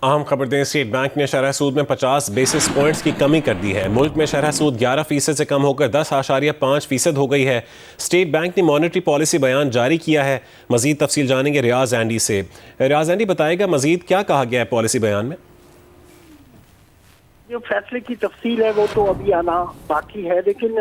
اہم خبر دیں، اسٹیٹ بینک نے شرح سود میں 50 بیسس پوائنٹس کی کمی کر دی ہے۔ ملک میں شرح سود 11% سے کم ہو کر 10.5% ہو گئی ہے۔ اسٹیٹ بینک نے مانیٹری پالیسی بیان جاری کیا ہے۔ مزید تفصیل جانیں گے ریاض اینڈی سے۔ ریاض اینڈی، بتائے گا مزید کیا کہا گیا ہے پالیسی بیان میں؟ جو فیصلے کی تفصیل ہے وہ تو ابھی آنا باقی ہے، لیکن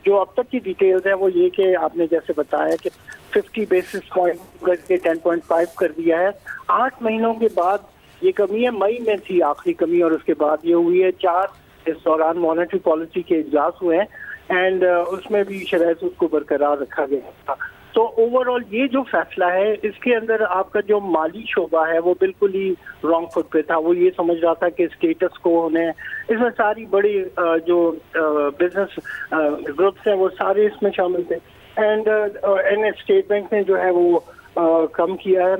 جو اب تک کی ڈیٹیلز ہیں وہ یہ کہ آپ نے جیسے بتایا کہ 50 بیسس پوائنٹ کر کے 10.5 کر دیا ہے۔ 8 مہینوں کے بعد یہ کمی ہے، مئی میں تھی آخری کمی اور اس کے بعد یہ ہوئی ہے۔ 4 اس دوران مانیٹری پالیسی کے اجلاس ہوئے ہیں اینڈ اس میں بھی شرح سود کو برقرار رکھا گیا تھا۔ تو اوور آل یہ جو فیصلہ ہے اس کے اندر آپ کا جو مالی شعبہ ہے وہ بالکل ہی رانگ فٹ پہ تھا۔ وہ یہ سمجھ رہا تھا کہ اسٹیٹس کو ہونے، اس میں ساری بڑی جو بزنس گروپس ہیں وہ سارے اس میں شامل تھے اینڈ اسٹیٹ بینک نے جو ہے وہ کم کیا ہے۔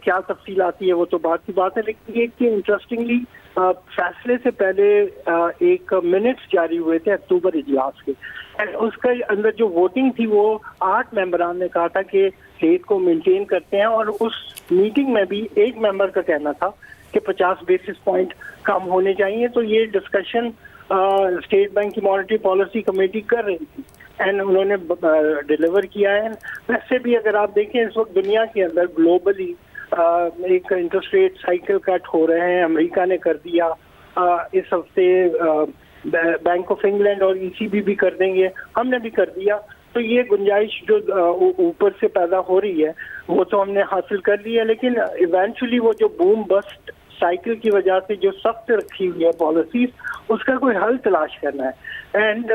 کیا تفصیل آتی ہے وہ تو بات کی بات ہے، لیکن ایک کہ انٹرسٹنگلی فیصلے سے پہلے ایک منٹس جاری ہوئے تھے اکتوبر اجلاس کے، اس کے اندر جو ووٹنگ تھی وہ 8 ممبران نے کہا تھا کہ ریٹ کو مینٹین کرتے ہیں، اور اس میٹنگ میں بھی ایک ممبر کا کہنا تھا کہ 50 بیسس پوائنٹ کم ہونے چاہیے۔ تو یہ ڈسکشن اسٹیٹ بینک کی مانیٹری پالیسی کمیٹی کر رہی تھی اینڈ انہوں نے ڈیلیور کیا ہے۔ ویسے بھی اگر آپ دیکھیں اس وقت دنیا کے اندر گلوبلی ایک انٹرسٹ ریٹ سائیکل کٹ ہو رہے ہیں۔ امریکہ نے کر دیا اس ہفتے، بینک آف انگلینڈ اور ECB بھی کر دیں گے، ہم نے بھی کر دیا۔ تو یہ گنجائش جو اوپر سے پیدا ہو رہی ہے وہ تو ہم نے حاصل کر لی ہے، لیکن ایونچولی وہ جو بوم بسٹ سائیکل کی وجہ سے جو سخت رکھی ہوئی ہے پالیسیز، اس کا کوئی حل تلاش کرنا ہے۔ اینڈ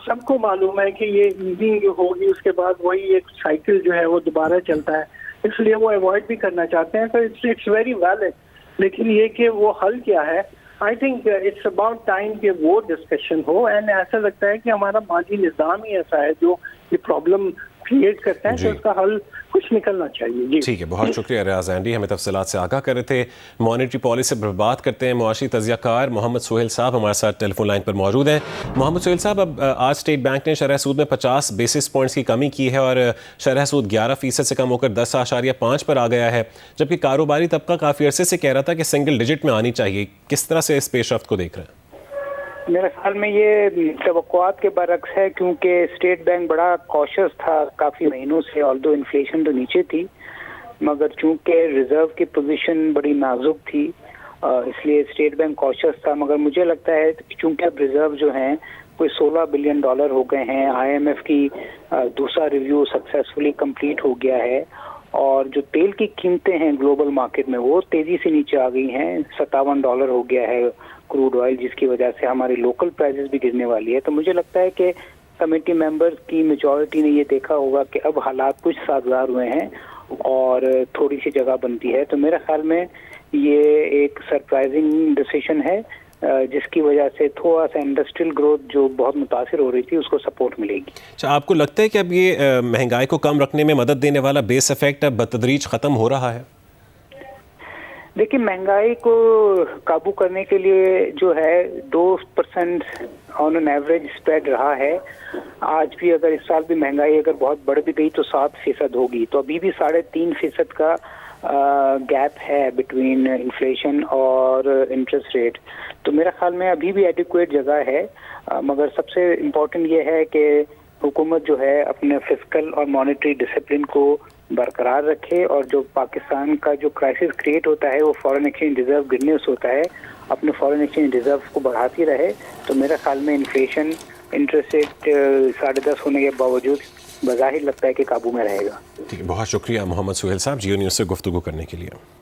سب کو معلوم ہے کہ یہ ایزنگ جو ہوگی اس کے بعد وہی ایک سائیکل جو ہے وہ دوبارہ چلتا ہے، اس لیے وہ اوائڈ بھی کرنا چاہتے ہیں۔ تو اٹس ویری ویلڈ، لیکن یہ کہ وہ حل کیا ہے، I think it's about time کہ وہ ڈسکشن ہو۔ اینڈ ایسا لگتا ہے کہ ہمارا مالی نظام ہی ایسا ہے جو یہ پرابلم کریٹ کرتا ہے، تو اس کا حل کچھ نکلنا چاہیے۔ جی ٹھیک ہے، بہت شکریہ ریاض اینڈی، ہمیں تفصیلات سے آگاہ کر رہے تھے۔ مانیٹری پالیسی پر بات کرتے ہیں، معاشی تجزیہ کار محمد سہیل صاحب ہمارے ساتھ ٹیلی فون لائن پر موجود ہیں۔ محمد سہیل صاحب، اب آج اسٹیٹ بینک نے شرح سود میں 50 بیسس پوائنٹس کی کمی کی ہے اور شرح سود 11% سے کم ہو کر 10.5 پر آ گیا ہے، جبکہ کاروباری طبقہ کافی عرصے سے کہہ رہا تھا کہ سنگل ڈیجٹ میں آنی چاہیے۔ کس طرح سے اس پیش رفت کو دیکھ رہے ہیں؟ میرے خیال میں یہ توقعات کے برعکس ہے، کیونکہ اسٹیٹ بینک بڑا کوشش تھا کافی مہینوں سے، آلدو انفلیشن تو نیچے تھی، مگر چونکہ ریزرو کی پوزیشن بڑی نازک تھی اس لیے اسٹیٹ بینک کوشش تھا۔ مگر مجھے لگتا ہے چونکہ اب ریزرو جو ہیں کوئی $16 بلین ہو گئے ہیں، IMF کی دوسرا ریویو سکسیسفلی کمپلیٹ ہو گیا ہے، اور جو تیل کی قیمتیں ہیں گلوبل مارکیٹ میں وہ تیزی سے نیچے آ گئی ہیں، $57 ہو گیا ہے کروڈ آئل، جس کی وجہ سے ہماری لوکل پرائسز بھی گرنے والی ہے۔ تو مجھے لگتا ہے کہ کمیٹی ممبرز کی میجورٹی نے یہ دیکھا ہوگا کہ اب حالات کچھ سازگار ہوئے ہیں اور تھوڑی سی جگہ بنتی ہے، تو میرے خیال میں یہ ایک سرپرائزنگ ڈیسیشن ہے جس کی وجہ سے تھوڑا سا انڈسٹریل گروتھ جو بہت متاثر ہو رہی تھی اس کو سپورٹ ملے گی۔ اچھا، آپ کو لگتا ہے کہ اب یہ مہنگائی کو کم رکھنے میں مدد دینے والا بیس افیکٹ اب بتدریج ختم ہو رہا ہے؟ دیکھیں، مہنگائی کو قابو کرنے کے لیے جو ہے 2% آن این ایوریج اسپریڈ رہا ہے۔ آج بھی اگر اس سال بھی مہنگائی اگر بہت بڑھ بھی گئی تو 7% ہوگی، تو ابھی بھی 3.5% کا گیپ ہے بٹوین انفلیشن اور انٹرسٹ ریٹ۔ تو میرے خیال میں ابھی بھی ایڈیکویٹ جگہ ہے، مگر سب سے امپورٹنٹ یہ ہے کہ حکومت جو ہے اپنے فسکل اور مانیٹری ڈسپلن کو برقرار رکھے، اور جو پاکستان کا جو کرائسس کریٹ ہوتا ہے وہ فارن ایکسچینج ریزرو گرنے سے ہوتا ہے، اپنے فارن ایکسچینج ریزرو کو بڑھاتی رہے۔ تو میرے خیال میں انفلیشن انٹرسٹ ریٹ 10.5 ہونے کے باوجود بظاہر لگتا ہے کہ قابو میں رہے گا۔ بہت شکریہ محمد سہیل صاحب، جیو نیوز سے گفتگو کرنے کے لیے۔